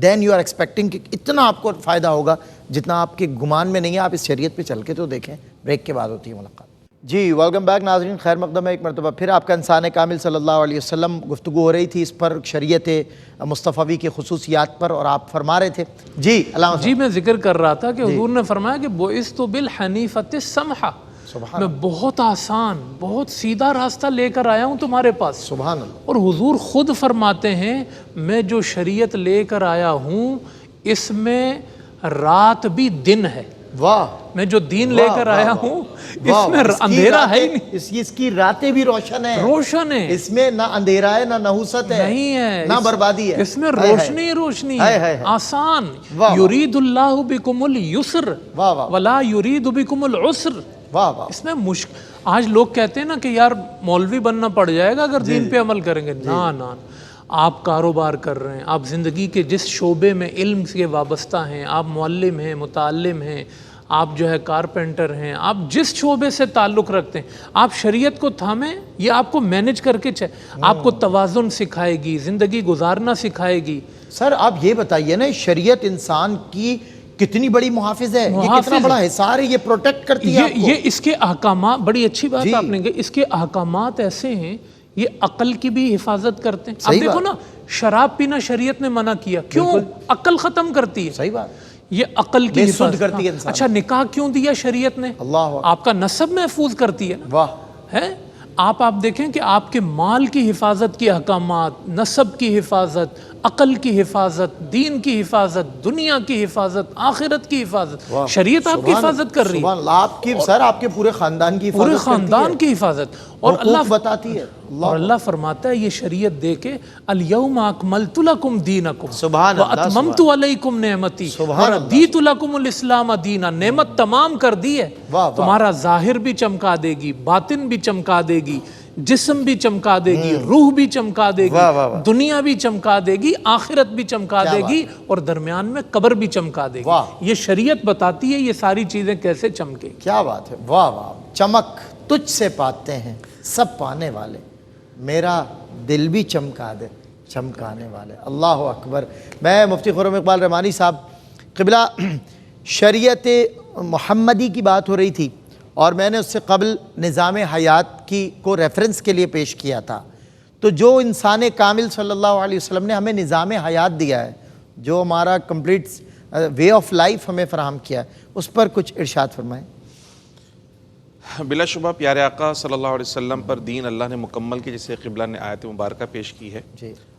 دین یو آر ایکسپیکٹنگ کہ اتنا آپ کو فائدہ ہوگا جتنا آپ کے گمان میں نہیں ہے۔ آپ اس شریعت پہ چل کے تو دیکھیں۔ بریک کے بعد ہوتی ہے ملاقات۔ جی ویلکم بیک ناظرین، خیر مقدم ہے ایک مرتبہ پھر آپ کا انسان کامل صلی اللہ علیہ وسلم، گفتگو ہو رہی تھی اس پر، شریعت مصطفیٰ کی خصوصیات پر، اور آپ فرما رہے تھے جی علامہ جی میں ذکر کر رہا تھا کہ حضور نے فرمایا کہ بُعِثْتُ بِالْحَنِیفَةِ السَّمْحَةِ، میں بہت آسان، بہت سیدھا راستہ لے کر آیا ہوں تمہارے پاس۔ سبحان اللہ۔ اور حضور خود فرماتے ہیں میں جو شریعت لے کر آیا ہوں اس میں رات بھی دن ہے، واہ، میں جو دین لے کر آیا ہوں اس میں اندھیرا ہے ہی نہیں، اس کی راتیں بھی روشن ہیں، روشن ہے، اس میں نہ اندھیرا ہے، نہ نحوست ہے، نہیں ہے، نہ بربادی ہے، اس میں روشنی روشنی ہے، آسان۔ یرید اللہ بکم الیسر ولا یرید بکم العسر، واہ واہ۔ اس میں آج لوگ کہتے ہیں نا کہ یار مولوی بننا پڑ جائے گا اگر دین پہ عمل کریں گے، نہ آپ کاروبار کر رہے ہیں، آپ زندگی کے جس شعبے میں علم سے وابستہ ہیں، آپ معلم ہیں، متعلم ہیں، آپ جو ہے کارپینٹر ہیں، آپ جس شعبے سے تعلق رکھتے ہیں، آپ شریعت کو تھامیں، یہ آپ کو مینج کر کے آپ کو توازن سکھائے گی، زندگی گزارنا سکھائے گی۔ سر آپ یہ بتائیے نا، شریعت انسان کی کتنی بڑی محافظ ہے، یہ کتنا بڑا حصار ہے، یہ پروٹیکٹ کرتی ہے آپ کو۔ یہ اس کے احکامات، بڑی اچھی بات آپ نے کہی، اس کے احکامات ایسے ہیں، یہ عقل کی بھی حفاظت کرتے ہیں۔ اب دیکھو نا، شراب پینا شریعت نے منع کیا، کیوں؟ عقل ختم کرتی ہے، صحیح بات، یہ عقل کی حفاظت کرتی ہے انسان۔ اچھا نکاح کیوں دیا شریعت نے؟ اللہ آپ کا نسب محفوظ کرتی ہے نا، واہ، ہے آپ دیکھیں کہ آپ کے مال کی حفاظت کے احکامات، نسب کی حفاظت، عقل کی حفاظت، دین کی حفاظت، دنیا کی حفاظت، آخرت کی حفاظت، شریعت آپ کی حفاظت کر رہی ہے، سبحان اللہ، آپ کی سر آپ کے پورے خاندان کی حفاظت پورے کرتی ہے، خاندان کی حفاظت، اور اللہ بتاتی ہے، اور اللہ فرماتا ہے یہ شریعت دے کے الیوم اکملت لکم دینکم سبحان اللہ، واتممت علیکم نعمتی ورضیت لکم الاسلام دینا، نعمت تمام کر دی ہے، تمہارا ظاہر بھی چمکا دے گی، باطن بھی چمکا دے گی، جسم بھی چمکا دے گی، روح بھی چمکا دے گی، دنیا بھی چمکا دے گی، آخرت بھی چمکا دے گی، اور درمیان میں قبر بھی چمکا دے گی۔ یہ شریعت بتاتی ہے یہ ساری چیزیں کیسے چمکے۔ کیا بات ہے، واہ واہ، چمک تجھ سے پاتے ہیں سب پانے والے، میرا دل بھی چمکا دے چمکانے والے، اللہ اکبر۔ میں مفتی خرم اقبال رحمانی صاحب قبلہ، شریعت محمدی کی بات ہو رہی تھی، اور میں نے اس سے قبل نظام حیات کی کو ریفرنس کے لیے پیش کیا تھا، تو جو انسان کامل صلی اللہ علیہ وسلم نے ہمیں نظام حیات دیا ہے، جو ہمارا کمپلیٹ وے آف لائف ہمیں فراہم کیا ہے، اس پر کچھ ارشاد فرمائیں۔ بلا شبہ پیارے آقا صلی اللہ علیہ وسلم پر دین اللہ نے مکمل کی، جسے قبلہ نے آیت مبارکہ پیش کی ہے،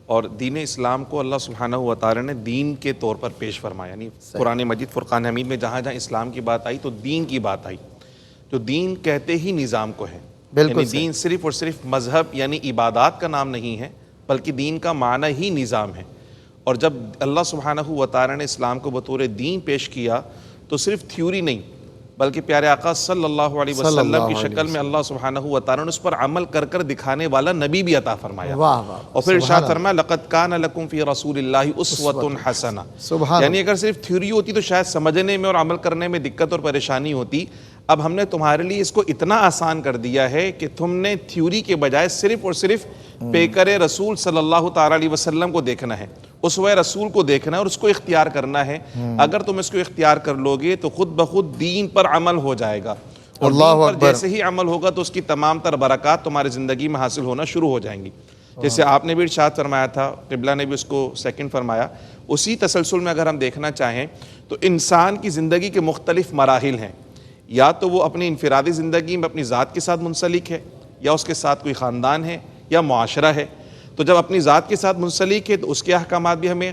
اور دین اسلام کو اللہ سبحانہ و تعالی نے دین کے طور پر پیش فرمایا. یعنی قرآن مجید فرقان حمید میں جہاں جہاں اسلام کی بات آئی تو دین کی بات آئی. جو دین کہتے ہی نظام کو ہے، یعنی دین صرف اور صرف مذہب یعنی عبادات کا نام نہیں ہے، بلکہ دین کا معنی ہی نظام ہے. اور جب اللہ سبحانہ و تعالی نے اسلام کو بطور دین پیش کیا تو صرف تھیوری نہیں بلکہ پیارے آقا صلی اللہ علیہ وسلم کی شکل میں اللہ سبحانہ و تعالی نے اس پر عمل کر کر دکھانے والا نبی بھی عطا فرمایا. اور پھر ارشاد فرمایا لقد کان لکم فی رسول اللہ اسوۃ حسنہ. یعنی اگر صرف تھیوری ہوتی تو شاید سمجھنے میں اور عمل کرنے میں دقت اور پریشانی ہوتی. اب ہم نے تمہارے لیے اس کو اتنا آسان کر دیا ہے کہ تم نے تھیوری کے بجائے صرف اور صرف پیکر رسول صلی اللہ تعالی علیہ وسلم کو دیکھنا ہے، اسوہ رسول کو دیکھنا ہے اور اس کو اختیار کرنا ہے. اگر تم اس کو اختیار کر لو گے تو خود بخود دین پر عمل ہو جائے گا، اور دین پر جیسے ہی عمل ہوگا تو اس کی تمام تر برکات تمہاری زندگی میں حاصل ہونا شروع ہو جائیں گی. جیسے آپ نے بھی ارشاد فرمایا تھا، قبلہ نے بھی اس کو سیکنڈ فرمایا، اسی تسلسل میں اگر ہم دیکھنا چاہیں تو انسان کی زندگی کے مختلف مراحل ہیں. یا تو وہ اپنی انفرادی زندگی میں اپنی ذات کے ساتھ منسلک ہے، یا اس کے ساتھ کوئی خاندان ہے یا معاشرہ ہے. تو جب اپنی ذات کے ساتھ منسلک ہے تو اس کے احکامات بھی ہمیں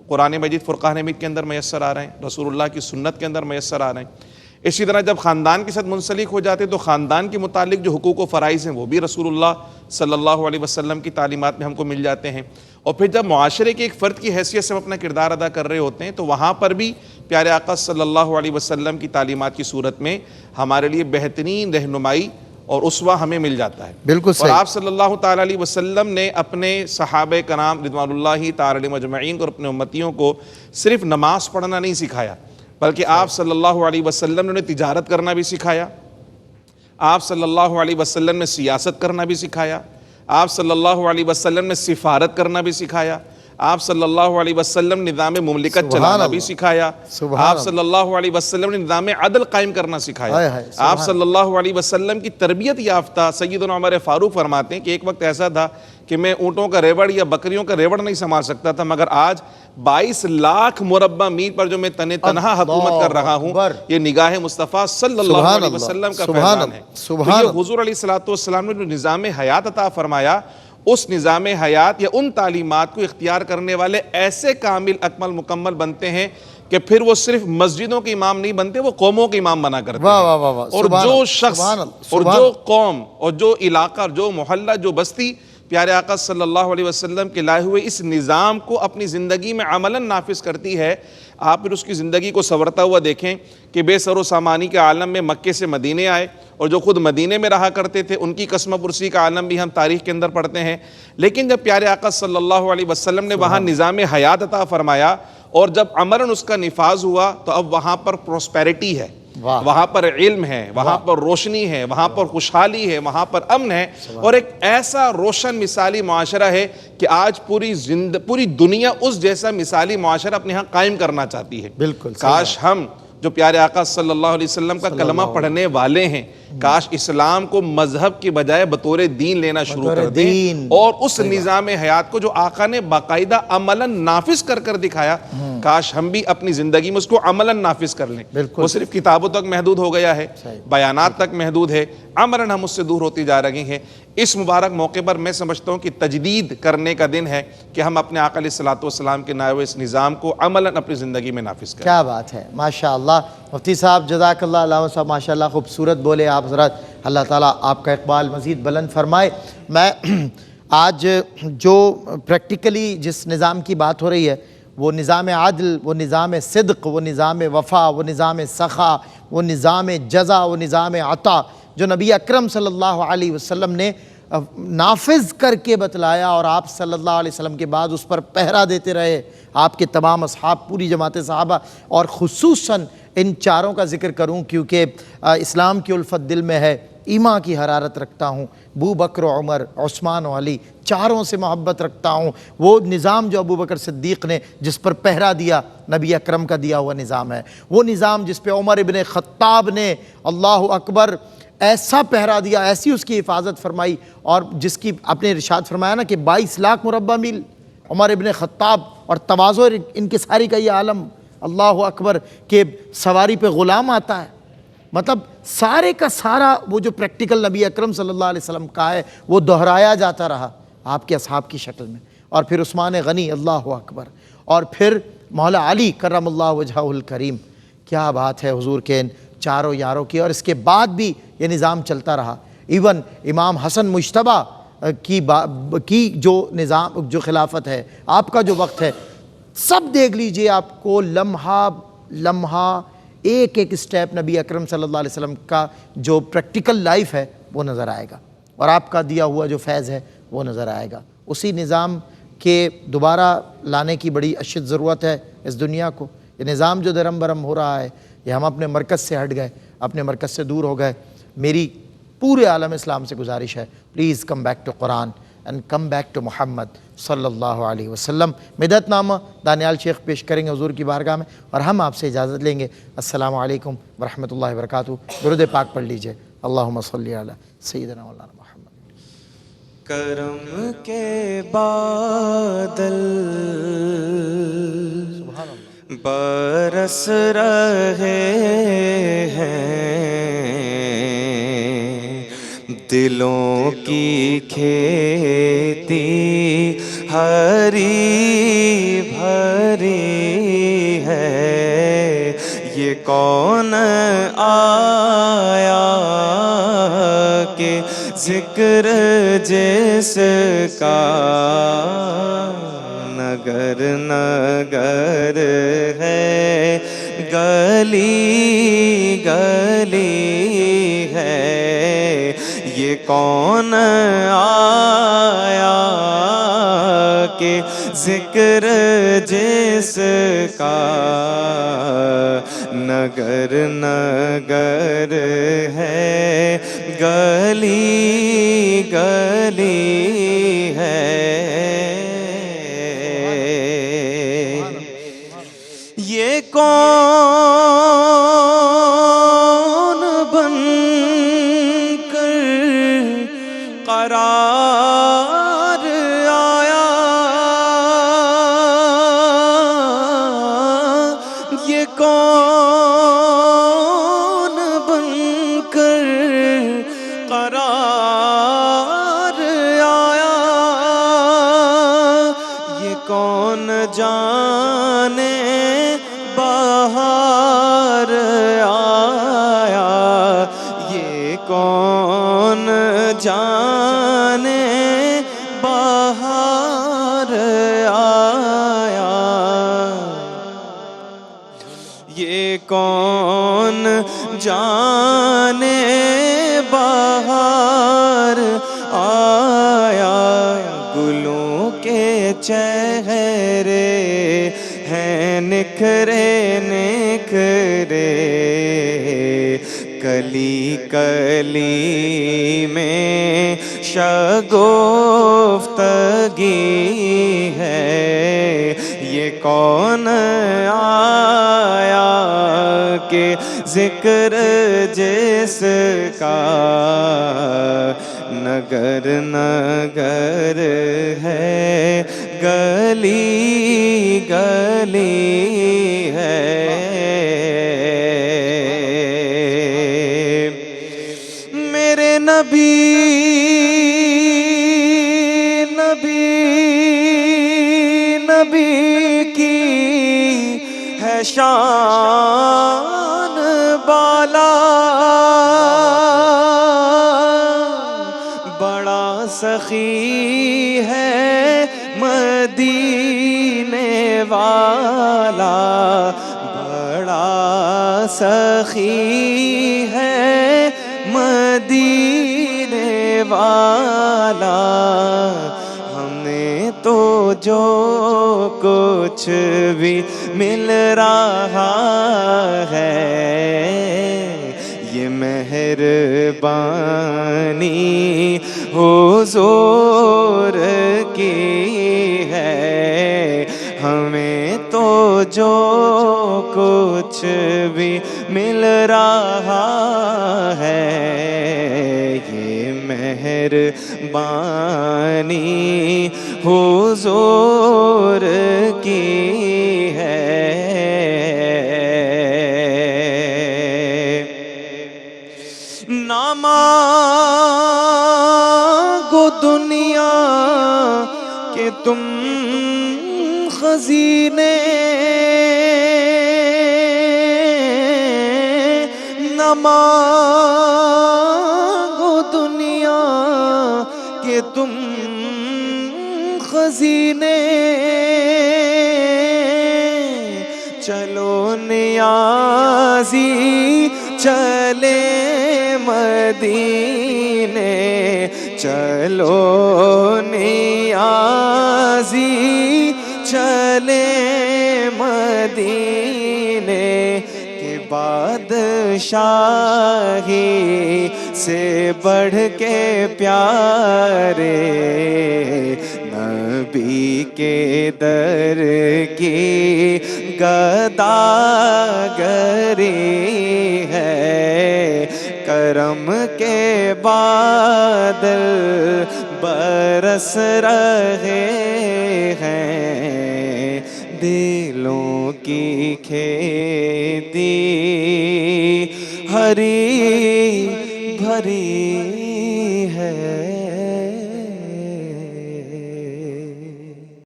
قرآن مجید فرقان حمید کے اندر میسر آ رہے ہیں، رسول اللہ کی سنت کے اندر میسر آ رہے ہیں. اسی طرح جب خاندان کے ساتھ منسلک ہو جاتے تو خاندان کے متعلق جو حقوق و فرائض ہیں وہ بھی رسول اللہ صلی اللہ علیہ وسلم کی تعلیمات میں ہم کو مل جاتے ہیں. اور پھر جب معاشرے کے ایک فرد کی حیثیت سے ہم اپنا کردار ادا کر رہے ہوتے ہیں تو وہاں پر بھی پیارے آقا صلی اللہ علیہ وسلم کی تعلیمات کی صورت میں ہمارے لیے بہترین رہنمائی اور اسوہ ہمیں مل جاتا ہے. بالکل صحیح. اور آپ صلی اللہ تعالی علیہ وسلم نے اپنے صحابہ کرام رضوان اللہ تعالی علیہم اجمعین اور اپنے امتیوں کو صرف نماز پڑھنا نہیں سکھایا، بلکہ آپ صلی اللہ علیہ وسلم نے تجارت کرنا بھی سکھایا، آپ صلی اللہ علیہ وسلم نے سیاست کرنا بھی سکھایا، آپ صلی اللہ علیہ وسلم نے سفارت کرنا بھی سکھایا، آپ صلی اللہ علیہ وسلم نے نظام مملکت چلانا بھی سکھایا، آپ صلی اللہ علیہ وسلم نے نظام عدل قائم کرنا سکھایا. آپ صلی اللہ علیہ وسلم کی تربیت یافتہ سیدنا عمر فاروق فرماتے ہیں کہ ایک وقت ایسا تھا کہ میں اونٹوں کا ریوڑ یا بکریوں کا ریوڑ نہیں سنبھال سکتا تھا، مگر آج 22 لاکھ مربع میل پر جو میں تنہا حکومت کر رہا ہوں یہ نگاہ مصطفیٰ صلی اللہ علیہ وسلم کا فیضان ہے. تو یہ حضور علیہ السلام نے جو نظام حیات عطا فرمایا، اس نظام حیات یا ان تعلیمات کو اختیار کرنے والے ایسے کامل اکمل مکمل بنتے ہیں کہ پھر وہ صرف مسجدوں کے امام نہیں بنتے، وہ قوموں کے امام بنا کرتے ہیں. اور جو شخص اور جو قوم اور جو علاقہ جو محلہ جو بستی پیارے آقا صلی اللہ علیہ وسلم کے لائے ہوئے اس نظام کو اپنی زندگی میں عملاً نافذ کرتی ہے، آپ پھر اس کی زندگی کو سنورتا ہوا دیکھیں کہ بے سر و سامانی کے عالم میں مکے سے مدینے آئے، اور جو خود مدینے میں رہا کرتے تھے ان کی قسم پرسی کا عالم بھی ہم تاریخ کے اندر پڑھتے ہیں. لیکن جب پیارے آقا صلی اللہ علیہ وسلم نے وہاں نظام حیات عطا فرمایا اور جب عملاً اس کا نفاذ ہوا تو اب وہاں پر پروسپیرٹی ہے، وہاں پر علم ہے، وہاں پر روشنی ہے، وہاں پر خوشحالی ہے، وہاں پر امن ہے، اور ایک ایسا روشن مثالی معاشرہ ہے کہ آج پوری دنیا اس جیسا مثالی معاشرہ اپنے ہاں قائم کرنا چاہتی ہے. بالکل. کاش ہم جو پیارے آقا صلی اللہ علیہ وسلم کا کلمہ پڑھنے والے ہیں، کاش اسلام کو مذہب کی بجائے بطور دین لینا شروع کر دیں، اور اس نظام حیات کو جو آقا نے باقاعدہ عملاً نافذ کر کر دکھایا، کاش ہم بھی اپنی زندگی میں اس کو عملاً نافذ کر لیں. وہ صرف کتابوں تک محدود ہو گیا ہے، بیانات تک محدود ہے، عملاً ہم اس سے دور ہوتی جا رہے ہیں. اس مبارک موقع پر میں سمجھتا ہوں کہ تجدید کرنے کا دن ہے کہ ہم اپنے آقا علیہ الصلوۃ والسلام کے نائے ہوئے اس نظام کو عملاً اپنی زندگی میں نافذ کریں. کیا بات ہے، ماشاءاللہ. مفتی صاحب جزاک اللہ، علامہ صاحب ماشاءاللہ خوبصورت بولے آپ حضرات. اللہ تعالیٰ آپ کا اقبال مزید بلند فرمائے. میں آج جو پریکٹیکلی جس نظام کی بات ہو رہی ہے وہ نظام عدل، وہ نظام صدق، وہ نظام وفا، وہ نظام سخا، وہ نظام جزا، وہ نظام عطا جو نبی اکرم صلی اللہ علیہ وسلم نے نافذ کر کے بتلایا، اور آپ صلی اللہ علیہ وسلم کے بعد اس پر پہرا دیتے رہے آپ کے تمام اصحاب، پوری جماعت صحابہ. اور خصوصاً ان چاروں کا ذکر کروں کیونکہ اسلام کی الفت دل میں ہے، ایمان کی حرارت رکھتا ہوں، ابو بکر و عمر عثمان و علی چاروں سے محبت رکھتا ہوں. وہ نظام جو ابو بکر صدیق نے جس پر پہرا دیا نبی اکرم کا دیا ہوا نظام ہے، وہ نظام جس پہ عمر ابن خطاب نے اللہ اکبر ایسا پہرا دیا، ایسی اس کی حفاظت فرمائی، اور جس کی اپنے ارشاد فرمایا نا کہ 22 لاکھ مربع میل عمر ابن خطاب، اور تواضع انکساری کا یہ عالم، اللہ اکبر، کہ سواری پہ غلام آتا ہے مطلب سارے کا سارا وہ جو پریکٹیکل نبی اکرم صلی اللہ علیہ وسلم کا ہے وہ دہرایا جاتا رہا آپ کے اصحاب کی شکل میں، اور پھر عثمان غنی اللہ اکبر، اور پھر مولا علی کرم اللہ وجہہ الکریم. کیا بات ہے حضور کے ان چاروں یاروں کی. اور اس کے بعد بھی یہ نظام چلتا رہا. ایون امام حسن مجتبیٰ کی جو نظام جو خلافت ہے، آپ کا جو وقت ہے، سب دیکھ لیجئے، آپ کو لمحہ لمحہ ایک ایک سٹیپ نبی اکرم صلی اللہ علیہ وسلم کا جو پریکٹیکل لائف ہے وہ نظر آئے گا، اور آپ کا دیا ہوا جو فیض ہے وہ نظر آئے گا. اسی نظام کے دوبارہ لانے کی بڑی اشد ضرورت ہے اس دنیا کو. یہ نظام جو درم برم ہو رہا ہے، یہ ہم اپنے مرکز سے ہٹ گئے، اپنے مرکز سے دور ہو گئے. میری پورے عالم اسلام سے گزارش ہے، please come back to Quran and come back to Muhammad صلی اللہ علیہ وسلم. مدحت نامہ دانیال شیخ پیش کریں گے حضور کی بارگاہ میں، اور ہم آپ سے اجازت لیں گے. السلام علیکم ورحمۃ اللہ وبرکاتہ. درود پاک پڑھ لیجئے. اللہم صلی علی سیدنا مولانا محمد. کرم کے بادل برس رہے ہیں، دلوں کی کھیتی ہری بھری ہے. یہ کون آیا کہ ذکر جس کا نگر نگر ہے، گلی گلی ہے. یہ کون آیا کہ ذکر جس کا نگر نگر ہے، گلی گلی ہے. یہ کون بن کر قرار آیا، یہ کون بن کر قرار آیا. یہ کون جانے بہار آیا، یہ کون جانے بہار آیا. یہ کون جانے بہار آیا. گلوں کے چہرے ہیں نکھرے نکھرے، کلی کلی میں شگفتگی ہے. یہ کون آیا کہ ذکر جس کا نگر نگر ہے، گلی گلی ہے. میرے نبی نبی نبی کی ہے شان بالا، بڑا سخی ہے مدینے والا، بڑا سخی ہے مدینے والا. ہمیں تو جو کچھ بھی مل رہا ہے، یہ مہربانی حضور کی ہے. ہمیں تو جو کچھ بھی مل رہا ہے، یہ مہربانی حضور کی ہے. مانگو دنیا کہ تم خزینے، نہ مانگو دنیا کہ تم خزینے، چلو نیازی چلے مدینے، چلو نیازی چلے مدینے، کہ بادشاہی سے بڑھ کے پیارے نبی کے در کی گداگری ہے، کرم کے بادل برس رہے ہیں، دلوں کی کھیتی ہری بھری